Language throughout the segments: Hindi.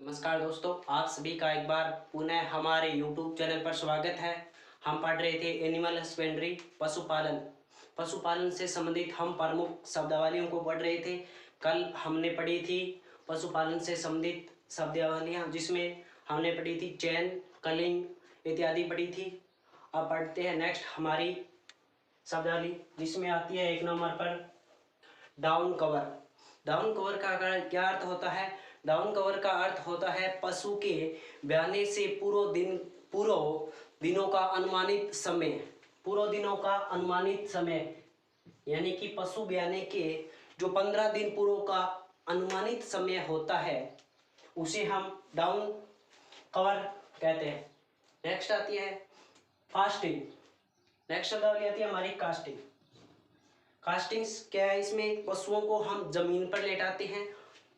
नमस्कार दोस्तों, आप सभी का एक बार पुनः हमारे YouTube चैनल पर स्वागत है। हम पढ़ रहे थे एनिमल हस्बेंड्री, पशुपालन। पशुपालन से संबंधित हम प्रमुख शब्दावलियों को पढ़ रहे थे। कल हमने पढ़ी थी पशुपालन से संबंधित शब्दावलियाँ, जिसमें हमने पढ़ी थी चैन, कलिंग इत्यादि पढ़ी थी। अब पढ़ते हैं नेक्स्ट हमारी शब्दावली, जिसमें आती है 1 नंबर पर डाउन कवर। डाउन कवर का क्या अर्थ होता है? डाउन कवर का अर्थ होता है पशु के ब्याने से पूर्व दिनों का अनुमानित समय। पूर्व दिनों का अनुमानित समय यानी कि पशु ब्याने के जो 15 दिन पूर्व का अनुमानित समय होता है, उसे हम डाउन कवर कहते हैं। नेक्स्ट आती है कास्टिंग। नेक्स्ट शब्दावली आती है हमारी कास्टिंग। कास्टिंग्स क्या है? इसमें पशुओं को हम जमीन पर लेटाते हैं।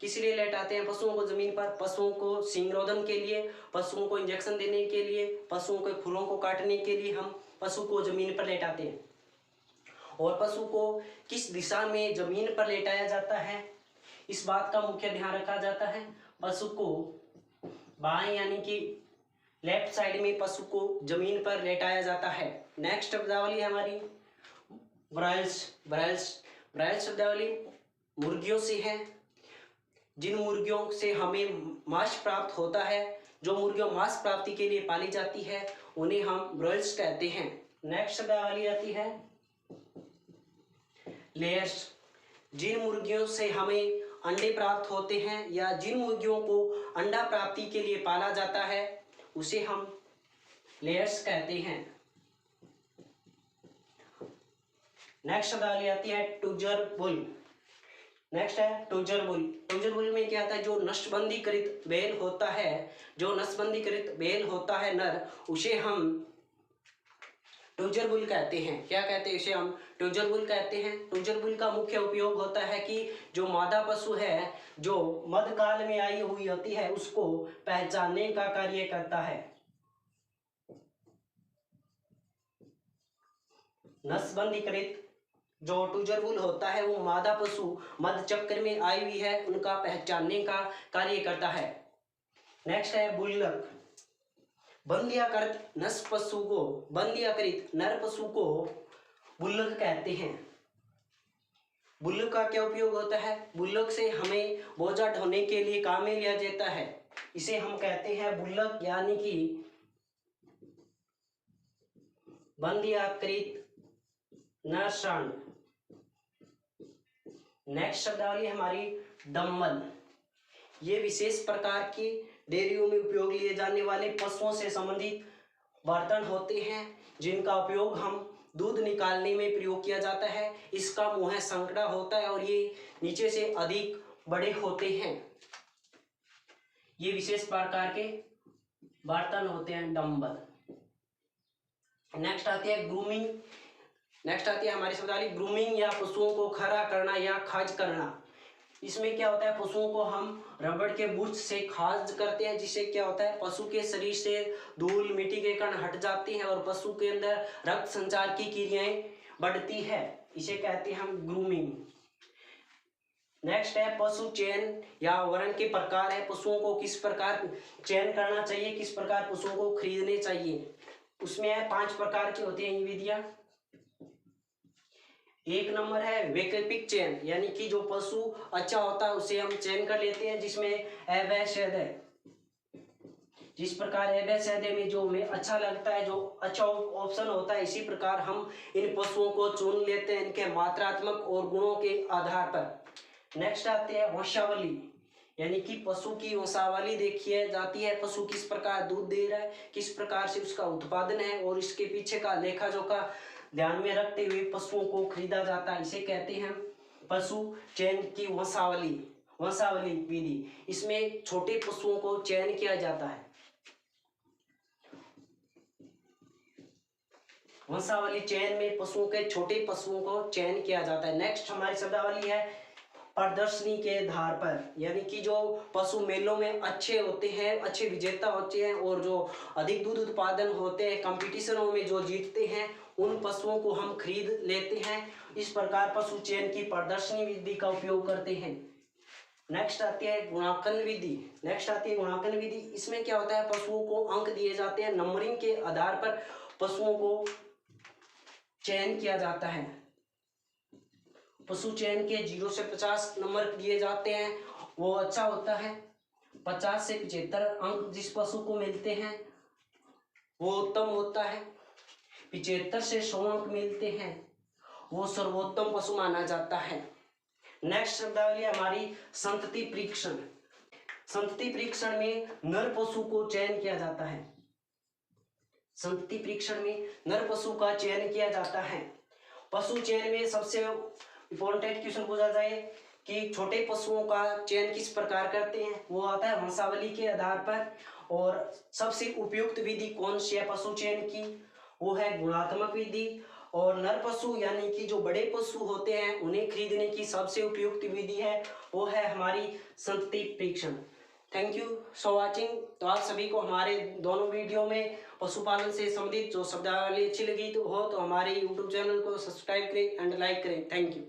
किस लिए लेटाते हैं पशुओं को जमीन पर? पशुओं को सिंगरोधन के लिए, पशुओं को इंजेक्शन देने के लिए, पशुओं के खुरों को काटने के लिए हम पशु को जमीन पर लेटाते हैं। और पशु को किस दिशा में जमीन पर लेटाया जाता है, इस बात का मुख्य ध्यान रखा जाता है। पशु को बाएं यानी कि लेफ्ट साइड में पशु को जमीन पर लेटाया जाता है। नेक्स्ट शब्दावली हमारी ब्रायल्स शब्दावली मुर्गियों से है। जिन मुर्गियों से हमें मांस प्राप्त होता है, जो मुर्गियों मांस प्राप्ति के लिए पाली जाती है, उन्हें हम ब्रॉयल्स कहते हैं। नेक्स्ट शब्दावली आती है लेयर्स। जिन मुर्गियों से हमें अंडे प्राप्त होते हैं या जिन मुर्गियों को अंडा प्राप्ति के लिए पाला जाता है, उसे हम लेयर्स कहते हैं। नेक्स्ट शब्दावली आती है टूजर बुल। नेक्स्ट है टूजर बुल। टूजर बुल में क्या आता है? जो नस्बंदीकृत बैल होता है, जो नस्बंदीकृत बैल होता है नर, उसे हम टूजर बुल कहते हैं। क्या कहते हैं? इसे हम टूजर बुल कहते हैं। टूजर बुल का मुख्य उपयोग होता है कि जो मादा पशु है, जो मध्यकाल में आई हुई होती है, उसको पहचानने का कार्य करता है। नस्बंदीकृत जो टूजर बुल होता है, वो मादा पशु मध्य चक्र में आई हुई है, उनका पहचानने का कार्य करता है। नेक्स्ट है बुल्लक। बंधियाकृत नर पशु को बुल्लक कहते हैं। बुल्लक का क्या उपयोग होता है? बुल्लक से हमें बोझा ढोने के लिए काम में लिया जाता है। इसे हम कहते हैं बुल्लक यानी कि बंधियाकृत नर। नेक्स्ट शब्दावली हमारी डम्मल। ये विशेष प्रकार के डेयरियों में उपयोग लिए जाने वाले पशुओं से संबंधित बर्तन होते हैं, जिनका उपयोग हम दूध निकालने में प्रयोग किया जाता है। इसका मुंह संकड़ा होता है और ये नीचे से अधिक बड़े होते हैं। ये विशेष प्रकार के बर्तन होते हैं डम्बल। नेक्स्ट आती है ग्रूमिंग। नेक्स्ट आती है हमारी शब्दावली ग्रूमिंग या पशुओं को खड़ा करना या खाज करना। इसमें क्या होता है? पशुओं को हम रबड़ के बुर्श से खाज करते हैं, जिससे क्या होता है? पशु के शरीर से धूल मिट्टी के कण हट जाते हैं और पशु के अंदर रक्त संचार की क्रियाएं बढ़ती है। इसे कहते हैं हम ग्रूमिंग। नेक्स्ट है पशु चयन या वर्ण के प्रकार है। पशुओं को किस प्रकार चयन करना चाहिए, किस प्रकार पशुओं को खरीदने चाहिए, उसमें 5 प्रकार की होती है विधियां। 1 नंबर है वैकल्पिक चयन, यानी कि जो पशु अच्छा होता है उसे हम चयन कर लेते हैं, जिसमें है। जिस प्रकार है में जो हमें अच्छा लगता है, जो अच्छा ऑप्शन होता है, इसी प्रकार हम इन पशुओं को चुन लेते हैं इनके मात्रात्मक और गुणों के आधार पर। नेक्स्ट आते हैं वंशावली, यानी कि पशु की वंशावली देखी जाती है। पशु किस प्रकार दूध दे रहा है, किस प्रकार से उसका उत्पादन है, और इसके पीछे का लेखा जोखा ध्यान में रखते हुए पशुओं को खरीदा जाता है। इसे कहते हैं पशु चयन की वंशावली विधि। इसमें छोटे पशुओं को चयन किया जाता है। वंशावली चयन में पशुओं के छोटे पशुओं को चयन किया जाता है। नेक्स्ट हमारी शब्दावली है प्रदर्शनी के आधार पर, यानी कि जो पशु मेलों में अच्छे होते हैं, अच्छे विजेता होते हैं और जो अधिक दूध उत्पादन होते हैं, कंपटीशनों में जो जीतते हैं, उन पशुओं को हम खरीद लेते हैं। इस प्रकार पशु चयन की प्रदर्शनी विधि का उपयोग करते हैं। नेक्स्ट आती है गुणांकन विधि। इसमें क्या होता है, पशुओं को अंक दिए जाते हैं, नंबरिंग के आधार पर पशुओं को चयन किया जाता है। पशु चयन के 0 से 50 नंबर दिए जाते हैं, वो अच्छा होता है। 50 से 75 अंक जिस पशु को मिलते हैं वो उत्तम होता है। 75 से 100 अंक मिलते हैं वो सर्वोत्तम पशु माना जाता है। नेक्स्ट शब्दावली हमारी संतति परीक्षण। संतति परीक्षण में नर पशु को चयन किया जाता है। संतति परीक्षण में नर पशु का चयन किया जाता है। पशु चयन में सबसे इंपॉर्टेंट क्वेश्चन पूछा जाए कि छोटे पशुओं का चयन किस प्रकार करते हैं, वो आता है वंशावली के आधार पर। और सबसे उपयुक्त विधि कौन सी है पशु चयन की, वो है गुणात्मक विधि। और नर पशु यानी कि जो बड़े पशु होते हैं उन्हें खरीदने की सबसे उपयुक्त विधि है वो है हमारी संतति परीक्षण। Thank you for watching. तो आप सभी को हमारे दोनों वीडियो में पशुपालन से संबंधित जो शब्दावली अच्छी लगी तो हमारे यूट्यूब चैनल को सब्सक्राइब करें एंड लाइक करें। Thank you.